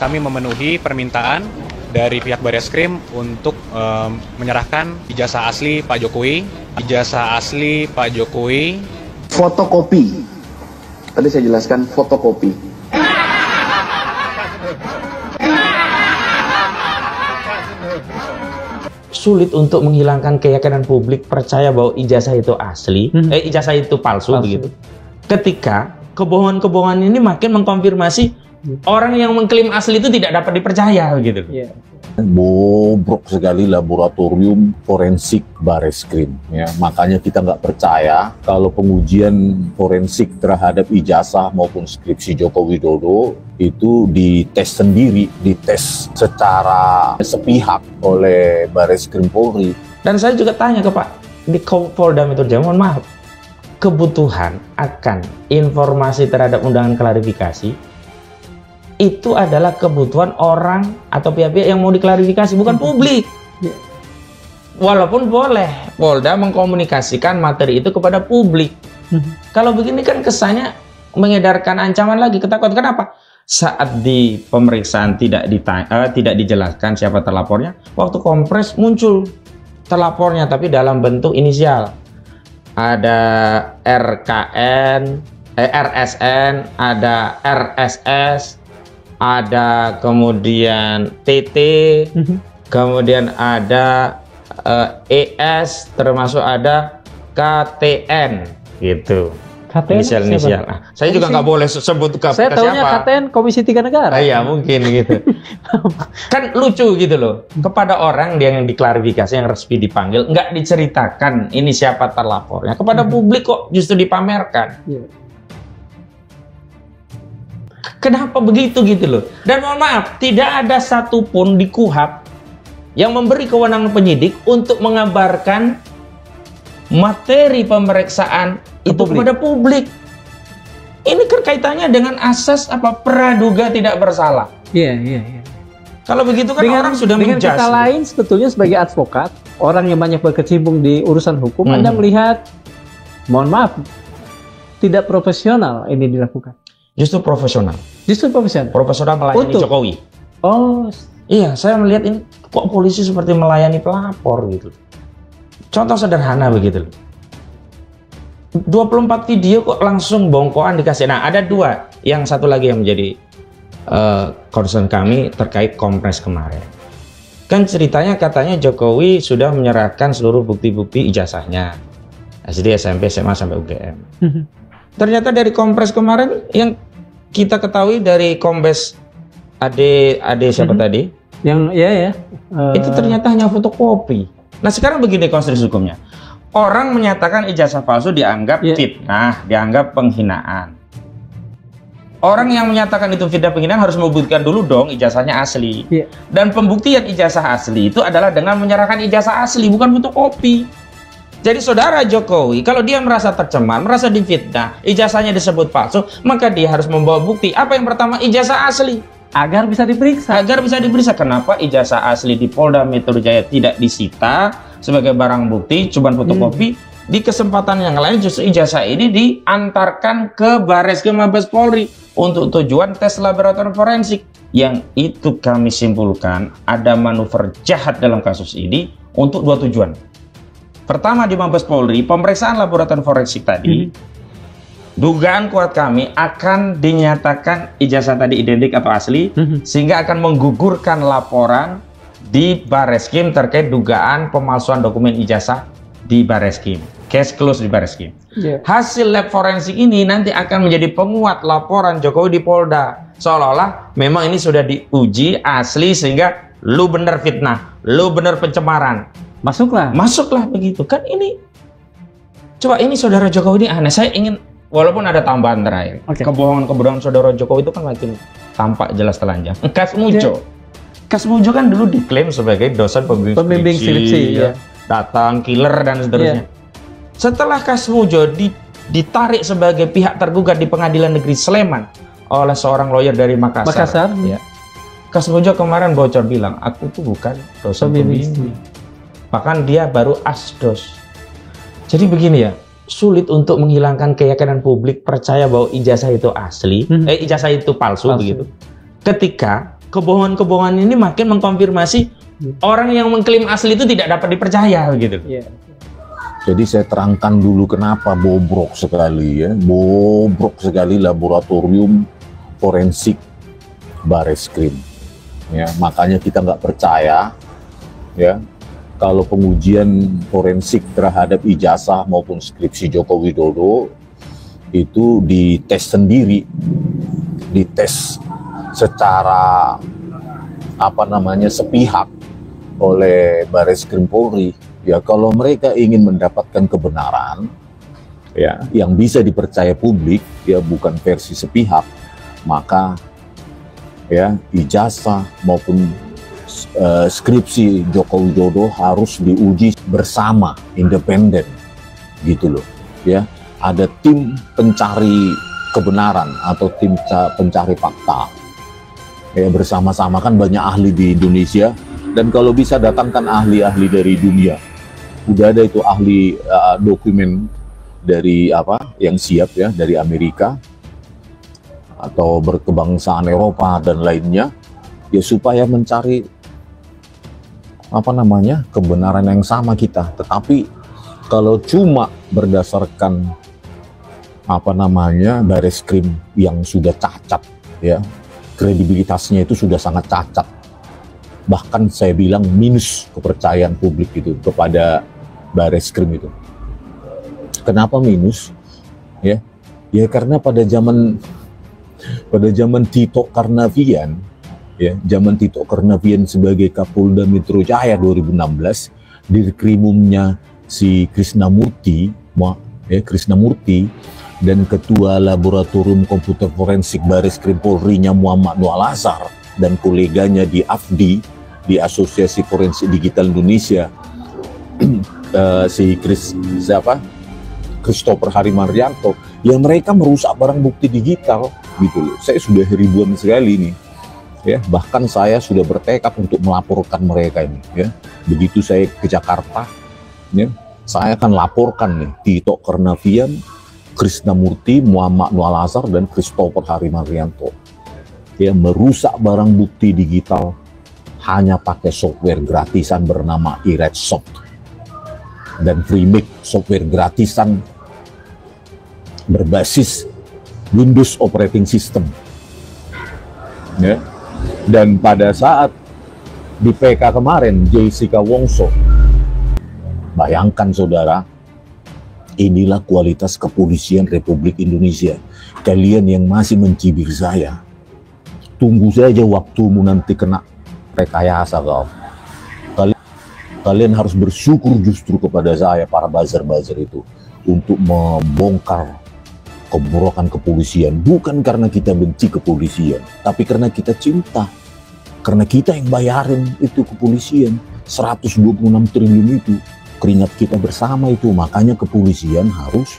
kami memenuhi permintaan dari pihak Bareskrim untuk menyerahkan ijazah asli Pak Jokowi. Ijazah asli Pak Jokowi. Fotokopi. Tadi saya jelaskan fotokopi. Sulit untuk menghilangkan keyakinan publik percaya bahwa ijazah itu asli, ijazah itu palsu begitu. Ketika kebohongan-kebohongan ini makin mengkonfirmasi orang yang mengklaim asli itu tidak dapat dipercaya begitu. Bobrok sekali laboratorium forensik Bareskrim, ya. Makanya kita nggak percaya kalau pengujian forensik terhadap ijazah maupun skripsi Joko Widodo itu dites sendiri, dites secara sepihak oleh Bareskrim Polri. Dan saya juga tanya ke Pak di Polda Metro Jaya, mohon maaf, kebutuhan akan informasi terhadap undangan klarifikasi itu adalah kebutuhan orang atau pihak-pihak yang mau diklarifikasi, bukan publik. Walaupun boleh Polda mengkomunikasikan materi itu kepada publik. Kalau begini kan kesannya mengedarkan ancaman lagi, ketakutan. Kenapa? Saat di pemeriksaan tidak dijelaskan siapa terlapornya, waktu kompres muncul terlapornya tapi dalam bentuk inisial. Ada RKN, RSN, ada RSS, ada kemudian TT, kemudian ada ES, termasuk ada KTN gitu. KTN inisial. Nah, saya juga nggak boleh sebut ke saya tahunya siapa. KTN Komisi 3 Negara. Iya mungkin gitu. Kan lucu gitu loh. Kepada orang yang diklarifikasi yang resmi dipanggil nggak diceritakan ini siapa terlapornya. Kepada publik kok justru dipamerkan. Kenapa begitu gitu loh? Dan mohon maaf, tidak ada satupun di KUHP yang memberi kewenangan penyidik untuk mengabarkan materi pemeriksaan itu kepada publik. Ini kan kaitannya dengan asas praduga tidak bersalah. Iya. Kalau begitu kan orang sudah dengan menjudge. kata lain sebetulnya sebagai advokat, orang yang banyak berkecimpung di urusan hukum, Anda melihat, mohon maaf, tidak profesional ini dilakukan. Justru profesional. Profesional melayani Jokowi. Oh. Iya, saya melihat ini kok polisi seperti melayani pelapor gitu. Contoh sederhana begitu. 24 video kok langsung bongkoan dikasih. Nah, ada dua. Yang satu lagi yang menjadi concern kami terkait kompres kemarin. Kan ceritanya katanya Jokowi sudah menyerahkan seluruh bukti-bukti ijazahnya. SD, SMP, SMA sampai UGM. Ternyata dari kompres kemarin yang kita ketahui dari Kombes Ade siapa tadi? Yang itu ternyata hanya fotokopi. Nah sekarang begini konstruksi hukumnya. Orang menyatakan ijazah palsu dianggap fitnah, dianggap penghinaan. Orang yang menyatakan itu fitnah penghinaan harus membuktikan dulu dong ijazahnya asli. Dan pembuktian ijazah asli itu adalah dengan menyerahkan ijazah asli, bukan fotokopi. Jadi saudara Jokowi, kalau dia merasa tercemar, merasa difitnah, ijazahnya disebut palsu, maka dia harus membawa bukti. Apa yang pertama? Ijazah asli. Agar bisa diperiksa. Kenapa ijazah asli di Polda Metro Jaya tidak disita sebagai barang bukti, cuma fotokopi? Di kesempatan yang lain justru ijazah ini diantarkan ke Bareskrim Mabes Polri untuk tujuan tes laboratorium forensik. Yang itu kami simpulkan ada manuver jahat dalam kasus ini untuk dua tujuan. Pertama di Mabes Polri, pemeriksaan laboratorium forensik tadi, dugaan kuat kami akan dinyatakan ijazah tadi identik atau asli, sehingga akan menggugurkan laporan di Bareskrim terkait dugaan pemalsuan dokumen ijazah di Bareskrim. Case close di Bareskrim. Hasil lab forensik ini nanti akan menjadi penguat laporan Jokowi di Polda. Seolah-olah memang ini sudah diuji asli sehingga lu bener fitnah, lu bener pencemaran. Masuklah begitu kan. Ini coba ini saudara Jokowi ini aneh. Saya ingin, walaupun ada tambahan terakhir, kebohongan saudara Jokowi itu kan makin tampak jelas telanjang. Kasmujo kan dulu diklaim sebagai dosen pembimbing skripsi, datang killer dan seterusnya. Setelah Kasmujo ditarik sebagai pihak tergugat di Pengadilan Negeri Sleman oleh seorang lawyer dari Makassar. Kasmujo kemarin bocor bilang, aku tuh bukan dosen pembimbing. Bahkan dia baru asdos. Jadi begini ya, sulit untuk menghilangkan keyakinan publik percaya bahwa ijazah itu asli, ijazah itu palsu begitu. Ketika kebohongan-kebohongan ini makin mengkonfirmasi orang yang mengklaim asli itu tidak dapat dipercaya gitu. Iya. Jadi saya terangkan dulu kenapa bobrok sekali ya, bobrok sekali laboratorium forensik Bareskrim. Ya, makanya kita nggak percaya ya kalau pengujian forensik terhadap ijazah maupun skripsi Joko Widodo itu dites sendiri, dites secara sepihak oleh Bareskrim Polri. Ya, kalau mereka ingin mendapatkan kebenaran ya yang bisa dipercaya publik, ya bukan versi sepihak, maka ya ijazah maupun skripsi Joko Widodo harus diuji bersama, independen gitu loh. Ya, ada tim pencari kebenaran atau tim pencari fakta. Ya, bersama-sama, kan banyak ahli di Indonesia, dan kalau bisa datangkan ahli-ahli dari dunia. Udah ada itu ahli dokumen dari yang siap ya, dari Amerika atau berkebangsaan Eropa dan lainnya, ya supaya mencari kebenaran yang sama kita. Tetapi kalau cuma berdasarkan Bareskrim yang sudah cacat ya, kredibilitasnya itu sudah sangat cacat, bahkan saya bilang minus kepercayaan publik itu kepada Bareskrim itu. Kenapa minus? Ya karena pada zaman Tito Karnavian, ya zaman Tito Karnavian sebagai Kapolda Metro Jaya 2016, Dirkrimumnya si Krisnamurti dan Ketua Laboratorium Komputer Forensik Bareskrim Polri-nya Muhammad Nur Al-Azhar dan koleganya di AFDI, di Asosiasi Forensik Digital Indonesia, Christopher Harimaryanto, yang mereka merusak barang bukti digital gitu loh. Saya sudah ribuan sekali nih ya, bahkan saya sudah bertekad untuk melaporkan mereka ini ya. Begitu saya ke Jakarta ya, saya akan laporkan nih Tito Karnavian, Krisnamurti, Muhammad Nur Al-Azhar dan Christopher Harimaryanto ya, merusak barang bukti digital hanya pakai software gratisan bernama iRedSoft dan FreeMake, software gratisan berbasis Windows Operating System ya. Dan pada saat di PK kemarin Jessica Wongso, bayangkan saudara, inilah kualitas kepolisian Republik Indonesia. Kalian yang masih mencibir saya, tunggu saja waktumu nanti kena rekayasa kau. Kalian harus bersyukur justru kepada saya, para buzzer-buzzer itu, untuk membongkar keborokan kepolisian. Bukan karena kita benci kepolisian, tapi karena kita cinta. Karena kita yang bayarin itu kepolisian, 126 triliun itu, keringat kita bersama itu. Makanya kepolisian harus